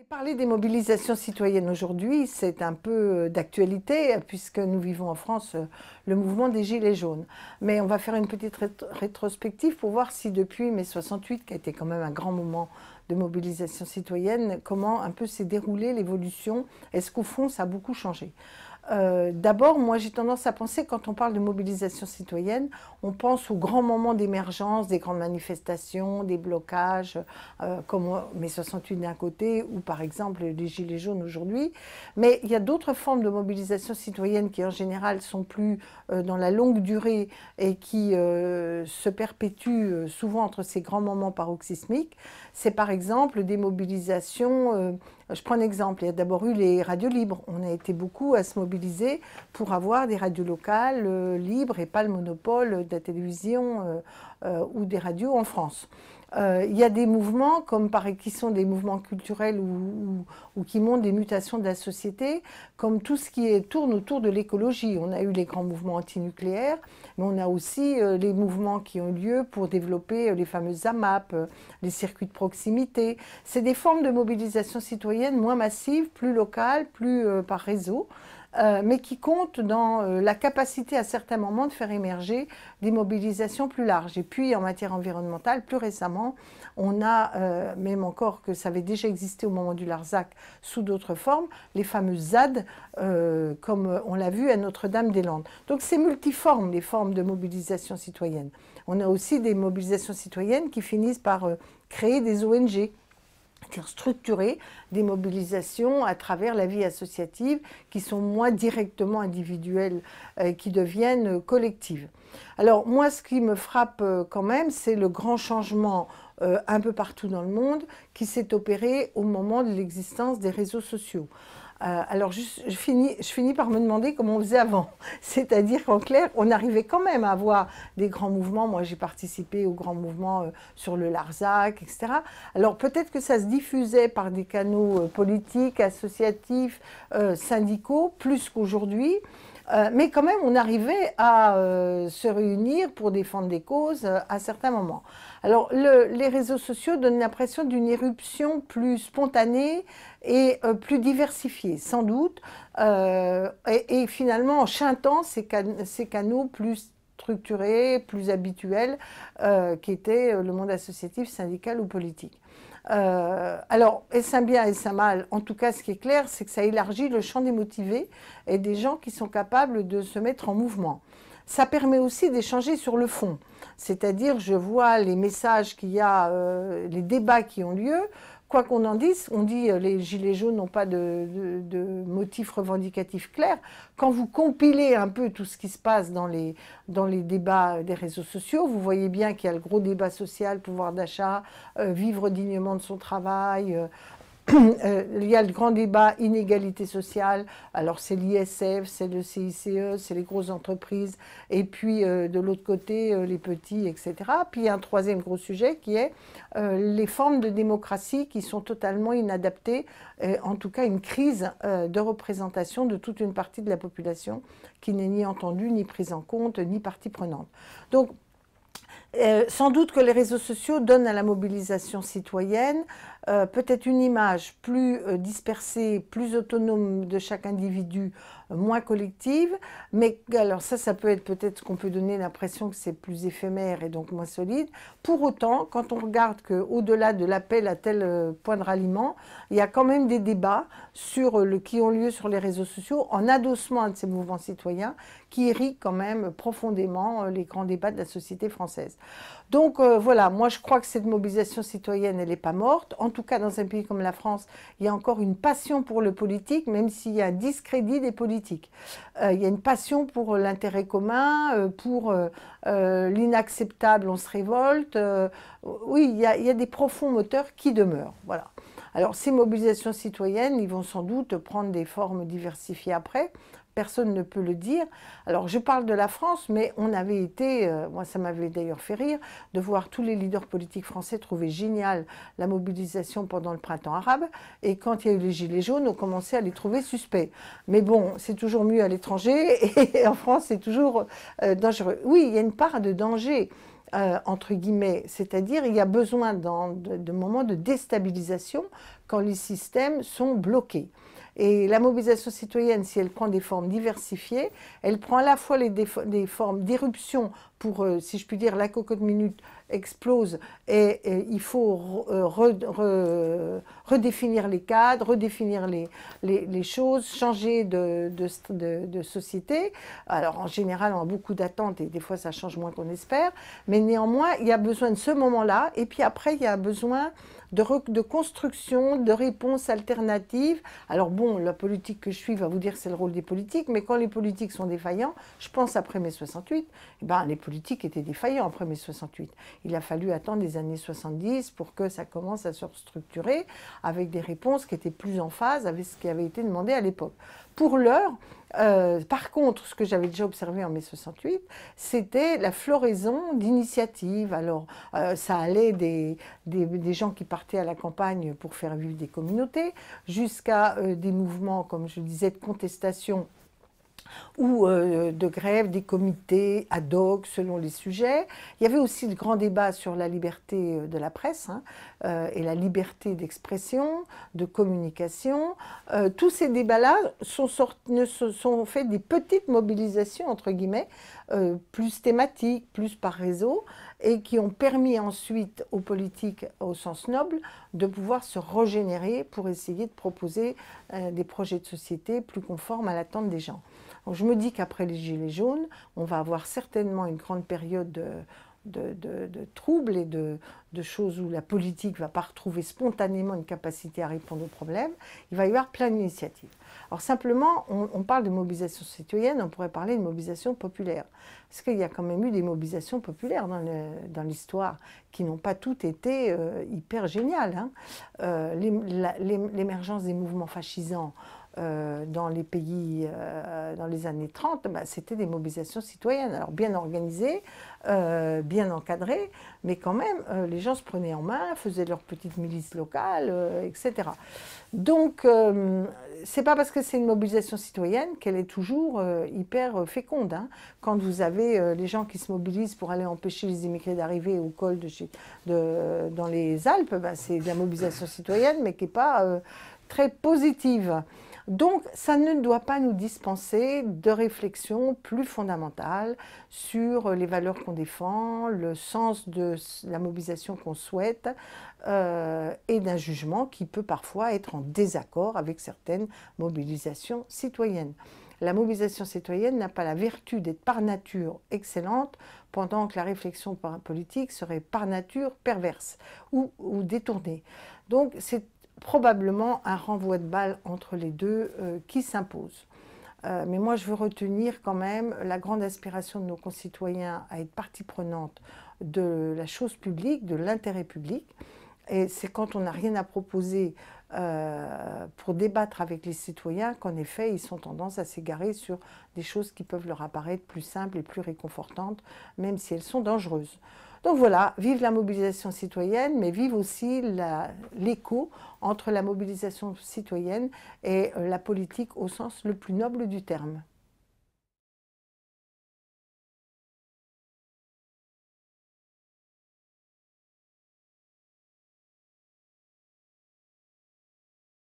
Parler des mobilisations citoyennes aujourd'hui, c'est un peu d'actualité puisque nous vivons en France le mouvement des Gilets jaunes. Mais on va faire une petite rétrospective pour voir si depuis mai 68, qui a été quand même un grand moment de mobilisation citoyenne, comment un peu s'est déroulée l'évolution. Est-ce qu'au fond, ça a beaucoup changé? D'abord, moi j'ai tendance à penser, quand on parle de mobilisation citoyenne, on pense aux grands moments d'émergence, des grandes manifestations, des blocages, comme mai 68 d'un côté, ou par exemple les Gilets jaunes aujourd'hui. Mais il y a d'autres formes de mobilisation citoyenne qui en général sont plus dans la longue durée et qui se perpétuent souvent entre ces grands moments paroxysmiques. C'est par exemple des mobilisations, je prends un exemple, il y a d'abord eu les radios libres. On a été beaucoup à se mobiliser pour avoir des radios locales libres et pas le monopole de la télévision ou des radios en France. Il y a des mouvements qui sont des mouvements culturels ou qui montrent des mutations de la société, comme tout ce qui tourne autour de l'écologie. On a eu les grands mouvements antinucléaires, mais on a aussi les mouvements qui ont lieu pour développer les fameuses AMAP, les circuits de proximité. C'est des formes de mobilisation citoyenne moins massives, plus locales, plus par réseau. Mais qui comptent dans la capacité à certains moments de faire émerger des mobilisations plus larges. Et puis en matière environnementale, plus récemment, on a, même encore que ça avait déjà existé au moment du Larzac sous d'autres formes, les fameuses ZAD, comme on l'a vu à Notre-Dame-des-Landes. Donc c'est multiforme, les formes de mobilisation citoyenne. On a aussi des mobilisations citoyennes qui finissent par créer des ONG, structurer des mobilisations à travers la vie associative qui sont moins directement individuelles, qui deviennent collectives. Alors moi, ce qui me frappe quand même, c'est le grand changement un peu partout dans le monde qui s'est opéré au moment de l'existence des réseaux sociaux. Alors je finis par me demander comment on faisait avant. C'est-à-dire qu'en clair, on arrivait quand même à avoir des grands mouvements. Moi, j'ai participé aux grands mouvements sur le Larzac, etc. Alors peut-être que ça se diffusait par des canaux politiques, associatifs, syndicaux, plus qu'aujourd'hui. Mais quand même, on arrivait à se réunir pour défendre des causes à certains moments. Alors, les réseaux sociaux donnent l'impression d'une éruption plus spontanée et plus diversifiée, sans doute, et finalement en chantant ces canaux plus structurés, plus habituels, qui étaient le monde associatif, syndical ou politique. Alors, est-ce un bien, est-ce un mal? En tout cas, ce qui est clair, c'est que ça élargit le champ des motivés et des gens qui sont capables de se mettre en mouvement. Ça permet aussi d'échanger sur le fond. C'est-à-dire, je vois les messages qu'il y a, les débats qui ont lieu. Quoi qu'on en dise, on dit les Gilets jaunes n'ont pas de motifs revendicatifs clairs. Quand vous compilez un peu tout ce qui se passe dans les débats des réseaux sociaux, vous voyez bien qu'il y a le gros débat social, pouvoir d'achat, vivre dignement de son travail. Il y a le grand débat inégalité sociale, alors c'est l'ISF, c'est le CICE, c'est les grosses entreprises, et puis de l'autre côté, les petits, etc. Puis il y a un troisième gros sujet qui est les formes de démocratie qui sont totalement inadaptées, en tout cas une crise de représentation de toute une partie de la population qui n'est ni entendue, ni prise en compte, ni partie prenante. Donc, sans doute que les réseaux sociaux donnent à la mobilisation citoyenne peut-être une image plus dispersée, plus autonome de chaque individu, moins collective, mais alors ça peut être peut-être qu'on peut donner l'impression que c'est plus éphémère et donc moins solide. Pour autant, quand on regarde qu'au-delà de l'appel à tel point de ralliement, il y a quand même des débats qui ont lieu sur les réseaux sociaux en adossement à ces mouvements citoyens qui irriguent quand même profondément les grands débats de la société française. Donc voilà, moi je crois que cette mobilisation citoyenne, elle n'est pas morte. En tout cas, dans un pays comme la France, il y a encore une passion pour le politique, même s'il y a un discrédit des politiques. Il y a une passion pour l'intérêt commun, pour l'inacceptable, on se révolte. Oui, il y a des profonds moteurs qui demeurent. Voilà. Alors ces mobilisations citoyennes, ils vont sans doute prendre des formes diversifiées après. Personne ne peut le dire. Alors je parle de la France, mais on avait été, moi ça m'avait d'ailleurs fait rire, de voir tous les leaders politiques français trouver génial la mobilisation pendant le printemps arabe, et quand il y a eu les gilets jaunes, on commençait à les trouver suspects. Mais bon, c'est toujours mieux à l'étranger, et en France c'est toujours dangereux. Oui, il y a une part de danger. Entre guillemets, c'est-à-dire il y a besoin de moments de déstabilisation quand les systèmes sont bloqués. Et la mobilisation citoyenne, si elle prend des formes diversifiées, elle prend à la fois des formes d'irruption pour, si je puis dire, la cocotte minute explose et il faut redéfinir les cadres, redéfinir les choses, changer de société. Alors en général, on a beaucoup d'attentes et des fois ça change moins qu'on espère, mais néanmoins, il y a besoin de ce moment-là et puis après, il y a besoin de construction, de réponses alternatives. Alors bon, la politique que je suis va vous dire que c'est le rôle des politiques, mais quand les politiques sont défaillants, je pense après mai 68, eh ben, les politiques étaient défaillants après mai 68. Il a fallu attendre les années 70 pour que ça commence à se structurer avec des réponses qui étaient plus en phase avec ce qui avait été demandé à l'époque. Pour l'heure, par contre, ce que j'avais déjà observé en mai 68, c'était la floraison d'initiatives. Alors, ça allait des gens qui partaient à la campagne pour faire vivre des communautés, jusqu'à des mouvements, comme je disais, de contestation ou de grève, des comités ad hoc selon les sujets. Il y avait aussi de grands débats sur la liberté de la presse et la liberté d'expression, de communication. Tous ces débats-là sont faits des petites mobilisations, entre guillemets, plus thématiques, plus par réseau, et qui ont permis ensuite aux politiques, au sens noble, de pouvoir se régénérer pour essayer de proposer des projets de société plus conformes à l'attente des gens. Donc je me dis qu'après les Gilets jaunes, on va avoir certainement une grande période de troubles et de choses où la politique ne va pas retrouver spontanément une capacité à répondre aux problèmes. Il va y avoir plein d'initiatives. Alors simplement, on parle de mobilisation citoyenne, on pourrait parler de mobilisation populaire. Parce qu'il y a quand même eu des mobilisations populaires dans l'histoire qui n'ont pas toutes été hyper géniales. L'émergence des mouvements fascisants dans les pays dans les années 30, c'était des mobilisations citoyennes. Alors bien organisées, bien encadrées, mais quand même, les gens se prenaient en main, faisaient leurs petites milices locales, etc. Donc, c'est pas parce que c'est une mobilisation citoyenne qu'elle est toujours hyper féconde. Quand vous avez les gens qui se mobilisent pour aller empêcher les immigrés d'arriver au col dans les Alpes, c'est de la mobilisation citoyenne, mais qui n'est pas très positive. Donc, ça ne doit pas nous dispenser de réflexions plus fondamentales sur les valeurs qu'on défend, le sens de la mobilisation qu'on souhaite et d'un jugement qui peut parfois être en désaccord avec certaines mobilisations citoyennes. La mobilisation citoyenne n'a pas la vertu d'être par nature excellente, pendant que la réflexion politique serait par nature perverse ou détournée. Donc, c'est probablement un renvoi de balle entre les deux qui s'impose. Mais moi, je veux retenir quand même la grande aspiration de nos concitoyens à être partie prenante de la chose publique, de l'intérêt public. Et c'est quand on n'a rien à proposer pour débattre avec les citoyens qu'en effet, ils ont tendance à s'égarer sur des choses qui peuvent leur apparaître plus simples et plus réconfortantes, même si elles sont dangereuses. Donc voilà, vive la mobilisation citoyenne, mais vive aussi l'écho entre la mobilisation citoyenne et la politique au sens le plus noble du terme.